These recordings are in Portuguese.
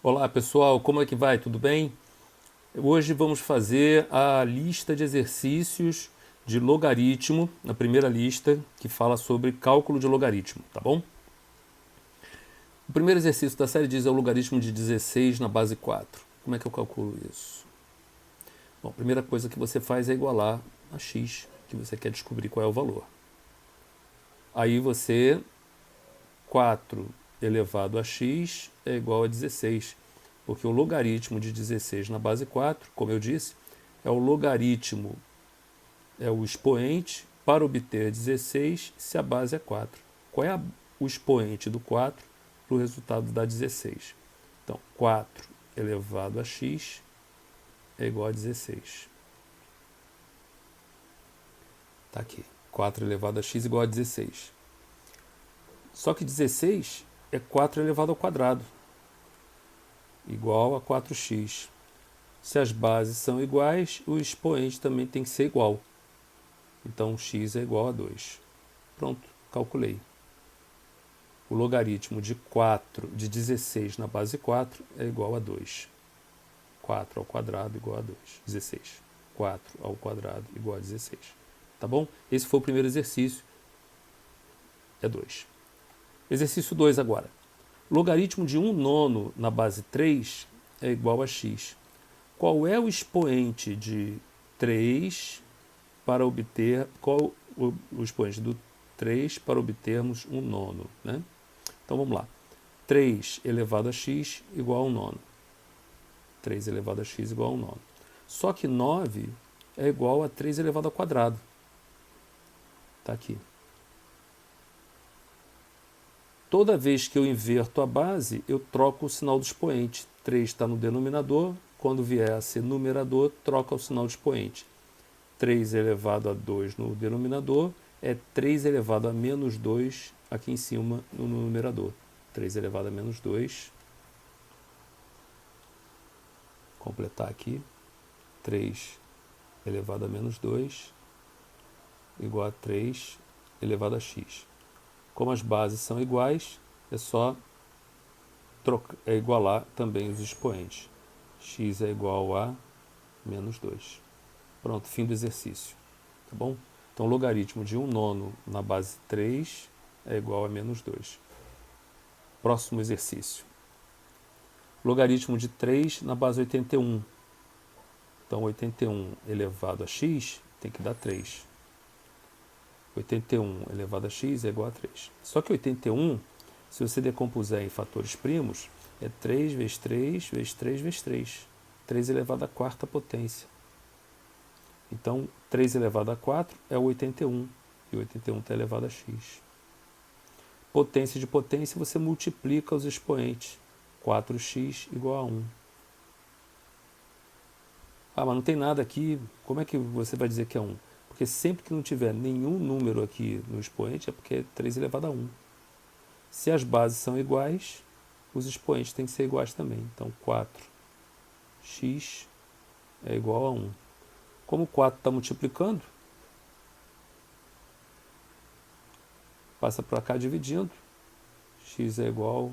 Olá pessoal, como é que vai? Tudo bem? Hoje vamos fazer a lista de exercícios de logaritmo, na primeira lista, que fala sobre cálculo de logaritmo, tá bom? O primeiro exercício da série diz é o logaritmo de 16 na base 4. Como é que eu calculo isso? Bom, a primeira coisa que você faz é igualar a x, que você quer descobrir qual é o valor. Aí você, 4 elevado a x é igual a 16, porque o logaritmo de 16 na base 4, como eu disse, é o logaritmo, é o expoente para obter 16 se a base é 4. Qual é o expoente do 4 para o resultado da 16? Então, 4 elevado a x é igual a 16. Está aqui. 4 elevado a x igual a 16. Só que 16 é 4 elevado ao quadrado, igual a 4x. Se as bases são iguais, o expoente também tem que ser igual. Então, x é igual a 2. Pronto, calculei. O logaritmo de 16 na base 4 é igual a 2. 4 ao quadrado igual a 2. 16. 4 ao quadrado igual a 16. Tá bom? Esse foi o primeiro exercício. É 2. Exercício 2 agora. Logaritmo de 1 nono na base 3 é igual a x. Qual é o expoente de 3 para obter... Qual o expoente do 3 para obtermos 1 nono, né? Então vamos lá. 3 elevado a x igual a 1 nono. 3 elevado a x igual a 1 nono. Só que 9 é igual a 3 elevado ao quadrado. Está aqui. Toda vez que eu inverto a base, eu troco o sinal do expoente. 3 está no denominador. Quando vier a ser numerador, troca o sinal do expoente. 3 elevado a 2 no denominador é 3 elevado a menos 2 aqui em cima no numerador. 3 elevado a menos 2. Completar aqui. 3 elevado a menos 2 igual a 3 elevado a x. Como as bases são iguais, é só igualar também os expoentes. X é igual a menos 2. Pronto, fim do exercício. Tá bom? Então, logaritmo de 1 nono na base 3 é igual a menos 2. Próximo exercício. Logaritmo de 3 na base 81. Então, 81 elevado a x tem que dar 3. 81 elevado a x é igual a 3. Só que 81, se você decompuser em fatores primos, é 3 vezes 3 vezes 3 vezes 3. 3 elevado à quarta potência. Então, 3 elevado a 4 é o 81. E 81 está elevado a x. Potência de potência, você multiplica os expoentes. 4x igual a 1. Ah, mas não tem nada aqui. Como é que você vai dizer que é 1? Porque sempre que não tiver nenhum número aqui no expoente, é porque é 3 elevado a 1. Se as bases são iguais, os expoentes têm que ser iguais também. Então, 4x é igual a 1. Como o 4 está multiplicando, passa para cá dividindo. X é igual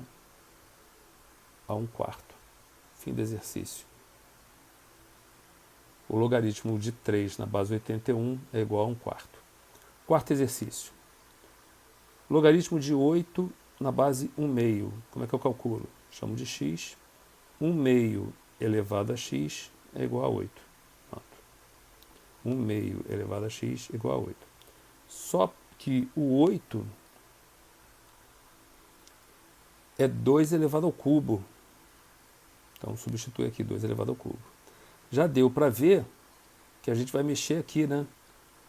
a 1 quarto. Fim do exercício. O logaritmo de 3 na base 81 é igual a 1 quarto. Quarto exercício. Logaritmo de 8 na base 1 meio. Como é que eu calculo? Chamo de x. 1 meio elevado a x é igual a 8. Pronto. 1 meio elevado a x é igual a 8. Só que o 8 é 2 elevado ao cubo. Então substitui aqui 2 elevado ao cubo. Já deu para ver que a gente vai mexer aqui, né?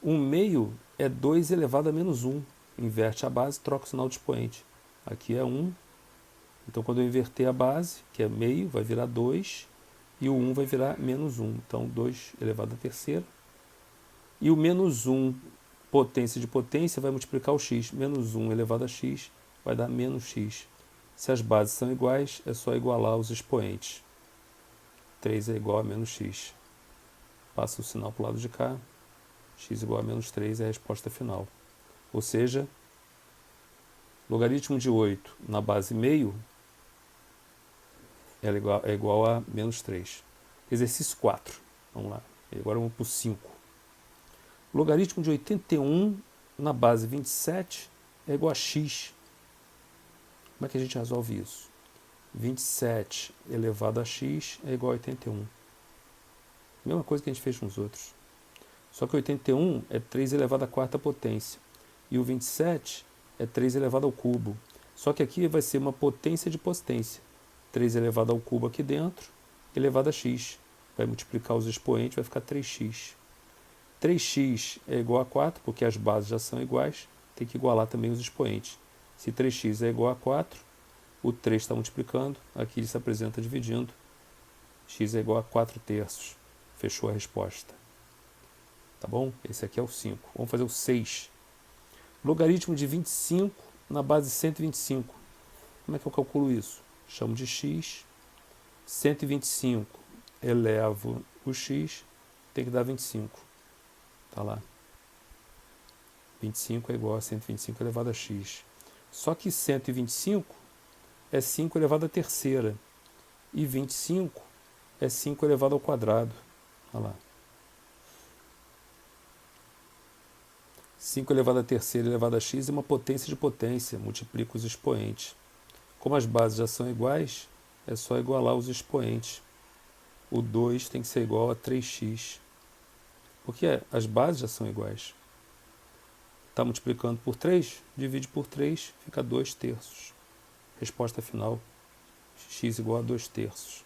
1 meio é 2 elevado a menos 1. Inverte a base, troca o sinal de expoente. Aqui é 1. Então, quando eu inverter a base, que é meio, vai virar 2. E o 1 vai virar menos 1. Então, 2 elevado a terceira. E o menos 1, potência de potência, vai multiplicar o x. Menos 1 elevado a x vai dar menos x. Se as bases são iguais, é só igualar os expoentes. 3 é igual a menos x. Passa o sinal para o lado de cá. X igual a menos 3 é a resposta final. Ou seja, logaritmo de 8 na base meio ela é igual a menos 3. Exercício 4. Vamos lá. Agora vamos para o 5. Logaritmo de 81 na base 27 é igual a x. Como é que a gente resolve isso? 27 elevado a x é igual a 81. Mesma coisa que a gente fez com os outros. Só que 81 é 3 elevado à quarta potência. E o 27 é 3 elevado ao cubo. Só que aqui vai ser uma potência de potência. 3 elevado ao cubo aqui dentro, elevado a x. Vai multiplicar os expoentes, vai ficar 3x. 3x é igual a 4, porque as bases já são iguais. Tem que igualar também os expoentes. Se 3x é igual a 4, o 3 está multiplicando. Aqui ele se apresenta dividindo. X é igual a 4 terços. Fechou a resposta. Tá bom? Esse aqui é o 5. Vamos fazer o 6. Logaritmo de 25 na base 125. Como é que eu calculo isso? Chamo de x. 125 elevo o x, tem que dar 25. Tá lá. 25 é igual a 125 elevado a x. Só que 125 é 5 elevado à terceira. E 25 é 5 elevado ao quadrado. Olha lá. 5 elevado à terceira elevado a x é uma potência de potência. Multiplica os expoentes. Como as bases já são iguais, é só igualar os expoentes. O 2 tem que ser igual a 3x. Porque as bases já são iguais. Está multiplicando por 3, divide por 3, fica 2 terços. Resposta final, x igual a 2 terços.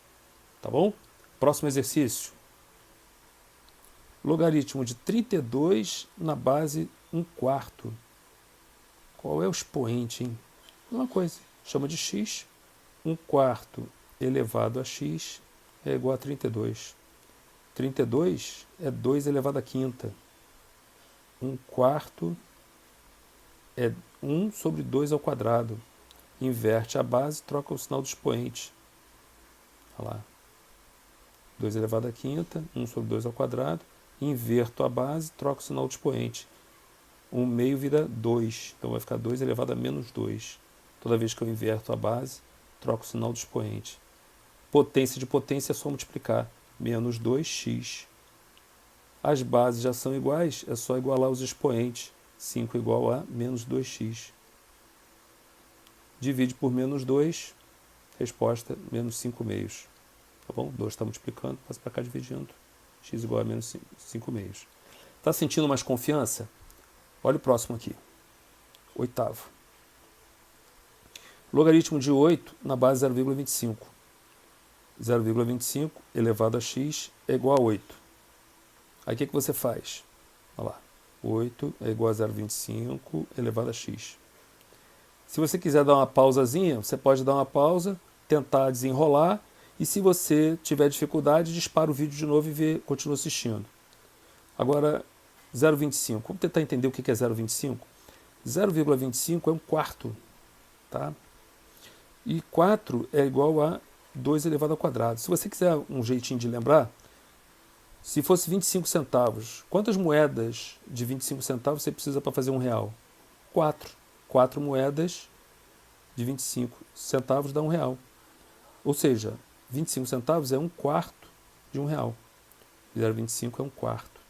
Tá bom? Próximo exercício. Logaritmo de 32 na base 1/4. Qual é o expoente, hein? Uma coisa, chama de x. 1/4 elevado a x é igual a 32. 32 é 2 elevado à quinta. 1/4 é 1 sobre 2 ao quadrado. Inverte a base, troca o sinal do expoente. Olha lá. 2 elevado à quinta, 1 sobre 2 ao quadrado. Inverto a base, troca o sinal do expoente. 1 meio vira 2. Então vai ficar 2 elevado a menos 2. Toda vez que eu inverto a base, troco o sinal do expoente. Potência de potência é só multiplicar. Menos 2x. As bases já são iguais, é só igualar os expoentes. 5 igual a menos 2x. Divide por menos 2, resposta, menos 5 meios. Tá bom? 2 está multiplicando, passa para cá dividindo. X igual a menos 5 meios. Está sentindo mais confiança? Olha o próximo aqui. 8º. Logaritmo de 8 na base 0,25. 0,25 elevado a x é igual a 8. Aí o que você faz? Olha lá. 8 é igual a 0,25 elevado a x. Se você quiser dar uma pausazinha, você pode dar uma pausa, tentar desenrolar, e se você tiver dificuldade, dispara o vídeo de novo e continua assistindo. Agora, 0,25. Vamos tentar entender o que é 0,25? 0,25 é 1/4. Tá? E 4 é igual a 2 elevado ao quadrado. Se você quiser um jeitinho de lembrar, se fosse 25 centavos, quantas moedas de 25 centavos você precisa para fazer R$1? 4. 4 moedas de 25 centavos dá R$1. Ou seja, 25 centavos é 1/4 de R$1. 0,25 é 1/4.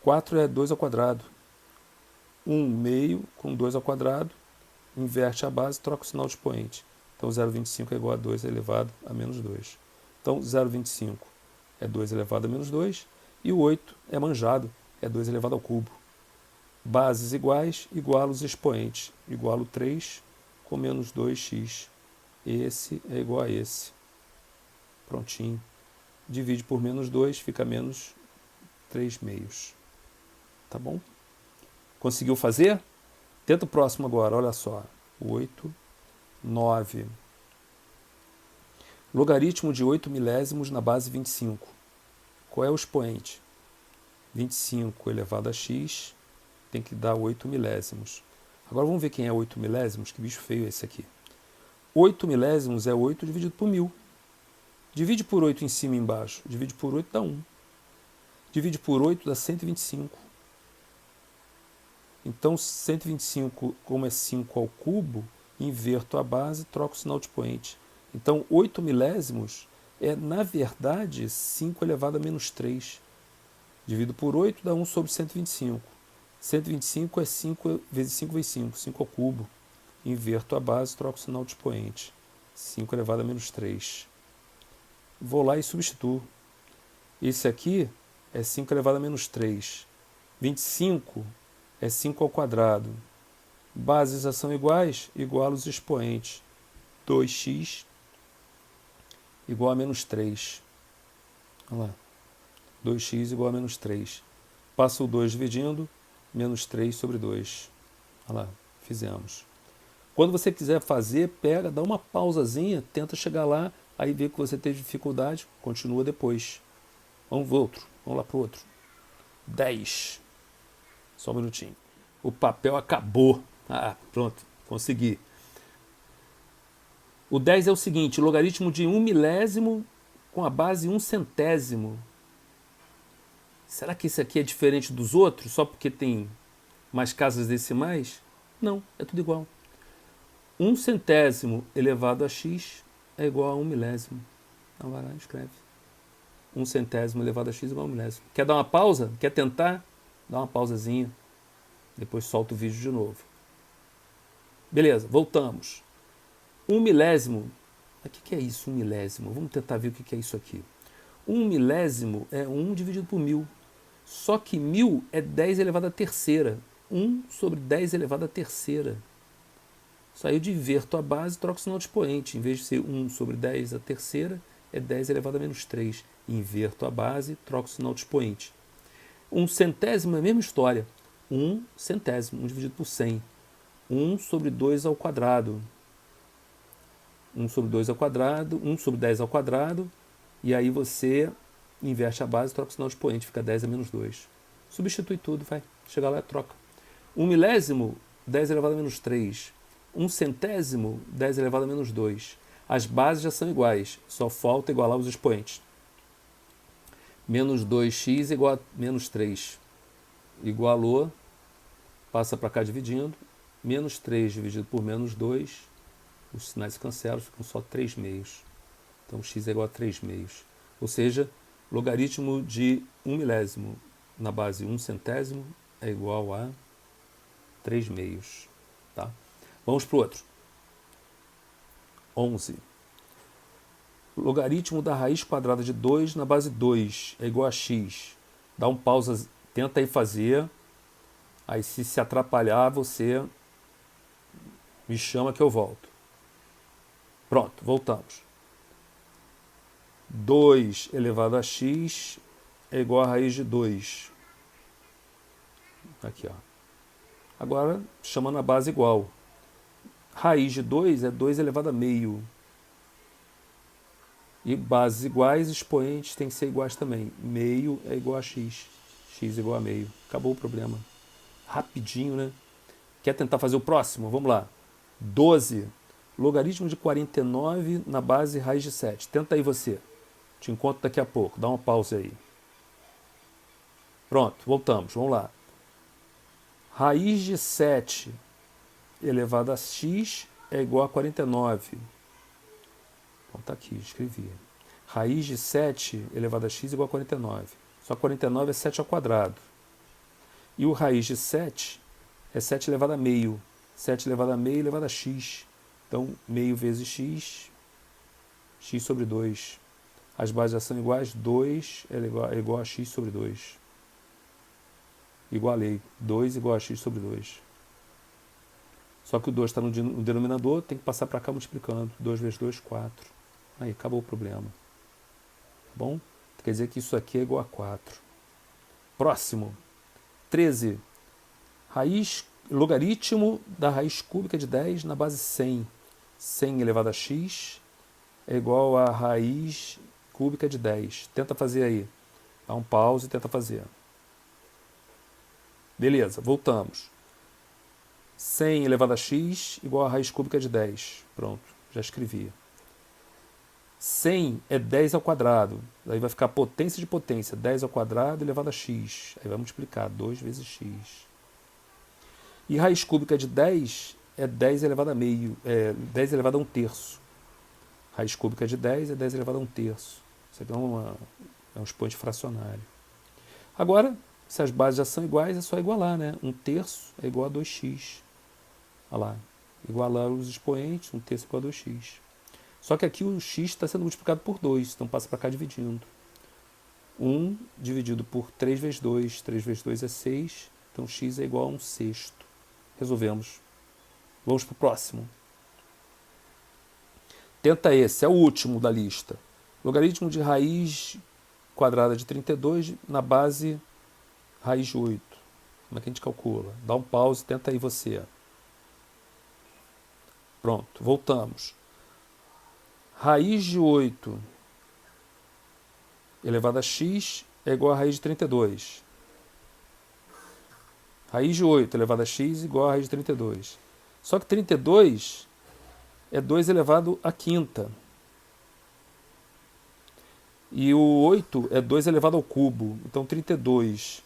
4 é 2 ao quadrado. 1 meio com 2 ao quadrado. Inverte a base, troca o sinal de expoente. Então 0,25 é igual a 2 elevado a menos 2. Então 0,25 é 2 elevado a menos 2. E o 8 é manjado, é 2 elevado ao cubo. Bases iguais, igualo os expoentes. Igualo 3 com menos 2x. Esse é igual a esse. Prontinho. Divide por menos 2, fica menos 3 meios. Tá bom? Conseguiu fazer? Tenta o próximo agora, olha só. 8, 9. Logaritmo de 8 milésimos na base 25. Qual é o expoente? 25 elevado a x tem que dar 8 milésimos. Agora vamos ver quem é 8 milésimos, que bicho feio é esse aqui. 8 milésimos é 8 dividido por 1000. Divide por 8 em cima e embaixo. Divide por 8 dá 1. Divide por 8 dá 125. Então 125, como é 5 ao cubo, inverto a base, troco o sinal de expoente. Então, 8 milésimos é, na verdade, 5 elevado a menos 3. Dividido por 8 dá 1 sobre 125. 125 é 5 vezes 5 vezes 5, 5 ao cubo. Inverto a base, troco o sinal de expoente. 5 elevado a menos 3. Vou lá e substituo. Esse aqui é 5 elevado a menos 3. 25 é 5 ao quadrado. Bases já são iguais, igual os expoentes. 2x igual a menos 3. Olha lá. 2x igual a menos 3. Passa o 2 dividindo, menos 3 sobre 2. Olha lá, fizemos. Quando você quiser fazer, pega, dá uma pausazinha, tenta chegar lá, aí vê que você teve dificuldade, continua depois. Vamos pro outro, vamos lá pro outro. 10. Só um minutinho. O papel acabou. Ah, pronto, consegui. O 10 é o seguinte, logaritmo de 1 milésimo com a base 1 centésimo. Será que esse aqui é diferente dos outros, só porque tem mais casas decimais? Não, é tudo igual. 1 centésimo elevado a x é igual a 1 milésimo. Então vai lá e escreve. 1 centésimo elevado a x é igual a 1 milésimo. Quer dar uma pausa? Quer tentar? Dá uma pausazinha. Depois solta o vídeo de novo. Beleza, voltamos. 1 milésimo. O que é isso, 1 milésimo? Vamos tentar ver o que é isso aqui. 1 milésimo é 1 dividido por 1000. Só que 1000 é 10 elevado à terceira. 1 sobre 10 elevado à terceira. Só aí eu inverto a base e troco o sinal de expoente. Em vez de ser 1 sobre 10 à terceira, é 10 elevado a menos 3. Inverto a base, troco o sinal de expoente. 1 centésimo é a mesma história. 1 centésimo, 1 dividido por 100. 1 sobre 2 ao quadrado. 1 sobre 2 ao quadrado, 1 sobre 10 ao quadrado, e aí você inverte a base e troca o sinal de expoente, fica 10 a menos 2. Substitui tudo, vai. Chega lá e troca. 1 milésimo, 10 elevado a menos 3. 1 centésimo, 10 elevado a menos 2. As bases já são iguais, só falta igualar os expoentes. Menos 2x igual a menos 3. Igualou, passa para cá dividindo. Menos 3 dividido por menos 2. Os sinais se cancelam, ficam só 3 meios. Então x é igual a 3 meios. Ou seja, logaritmo de 1 milésimo na base 1 centésimo é igual a 3 meios. Tá? Vamos para o outro. 11. Logaritmo da raiz quadrada de 2 na base 2 é igual a x. Dá um pausa, tenta aí fazer. Aí se atrapalhar, você me chama que eu volto. Pronto, voltamos. 2 elevado a x é igual a raiz de 2. Aqui, ó. Agora, chamando a base igual. Raiz de 2 é 2 elevado a meio. E bases iguais, expoentes têm que ser iguais também. Meio é igual a x. X igual a meio. Acabou o problema. Rapidinho, né? Quer tentar fazer o próximo? Vamos lá. 12. Logaritmo de 49 na base raiz de 7. Tenta aí você. Te encontro daqui a pouco. Dá uma pausa aí. Pronto, voltamos. Vamos lá. Raiz de 7 elevado a x é igual a 49. Então tá aqui, escrevi. Raiz de 7 elevado a x é igual a 49. Só 49 é 7 ao quadrado. E o raiz de 7 é 7 elevado a meio. 7 elevado a meio elevado a x. Então, meio vezes x, x sobre 2. As bases já são iguais, 2 é igual a x sobre 2. Igualei, 2 igual a x sobre 2. Só que o 2 está no denominador, tem que passar para cá multiplicando. 2 vezes 2, 4. Aí, acabou o problema. Tá bom? Quer dizer que isso aqui é igual a 4. Próximo. 13. Logaritmo da raiz cúbica de 10 na base 100. 100 elevado a x é igual a raiz cúbica de 10. Tenta fazer aí. Dá um pause e tenta fazer. Beleza, voltamos. 100 elevado a x igual a raiz cúbica de 10. Pronto, já escrevi. 100 é 10 ao quadrado. Daí vai ficar potência de potência. 10 ao quadrado elevado a x. Aí vai multiplicar. 2 vezes x. E raiz cúbica de 10 é 10 elevado a meio. 10 elevado a 1 terço. Raiz cúbica de 10 é 10 elevado a 1/3. Isso aqui é um expoente fracionário. Agora, se as bases já são iguais, é só igualar, né? 1/3 é igual a 2x. Olha lá. Igualar os expoentes, 1/3 é igual a 2x. Só que aqui o x está sendo multiplicado por 2, então passa para cá dividindo. 1 dividido por 3 vezes 2, 3 vezes 2 é 6, então x é igual a 1/6. Resolvemos. Vamos para o próximo. Tenta esse, é o último da lista. Logaritmo de raiz quadrada de 32 na base raiz de 8. Como é que a gente calcula? Dá um pause, tenta aí você. Pronto, voltamos. Raiz de 8 elevado a x é igual a raiz de 32. Raiz de 8 elevado a x é igual a raiz de 32. Só que 32 é 2 elevado à quinta. E o 8 é 2 elevado ao cubo. Então 32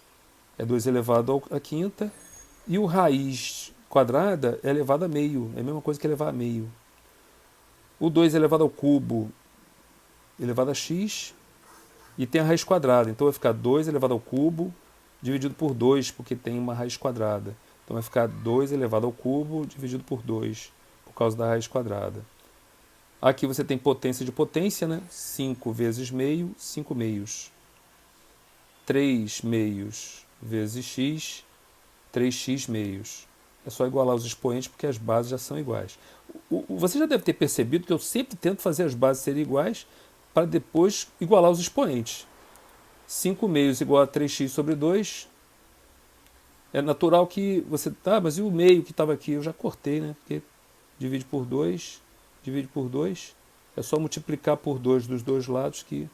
é 2 elevado à quinta. E o raiz quadrada é elevado a meio. É a mesma coisa que elevar a meio. O 2 elevado ao cubo elevado a x. E tem a raiz quadrada. Então vai ficar 2 elevado ao cubo dividido por 2, porque tem uma raiz quadrada. Então vai ficar 2 elevado ao cubo dividido por 2, por causa da raiz quadrada. Aqui você tem potência de potência, né? 5 vezes meio, 5 meios. 3 meios vezes x, 3x meios. É só igualar os expoentes porque as bases já são iguais. Você já deve ter percebido que eu sempre tento fazer as bases serem iguais para depois igualar os expoentes. 5 meios igual a 3x sobre 2. É natural que você... Ah, mas e o meio que estava aqui? Eu já cortei, né? Porque divide por 2, divide por 2. É só multiplicar por 2 dos dois lados que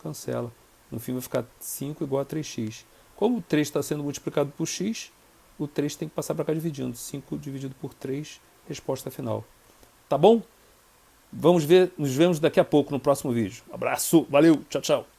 cancela. No fim vai ficar 5 igual a 3x. Como o 3 está sendo multiplicado por x, o 3 tem que passar para cá dividindo. 5 dividido por 3, resposta final. Tá bom? Vamos ver, nos vemos daqui a pouco no próximo vídeo. Abraço, valeu, tchau, tchau.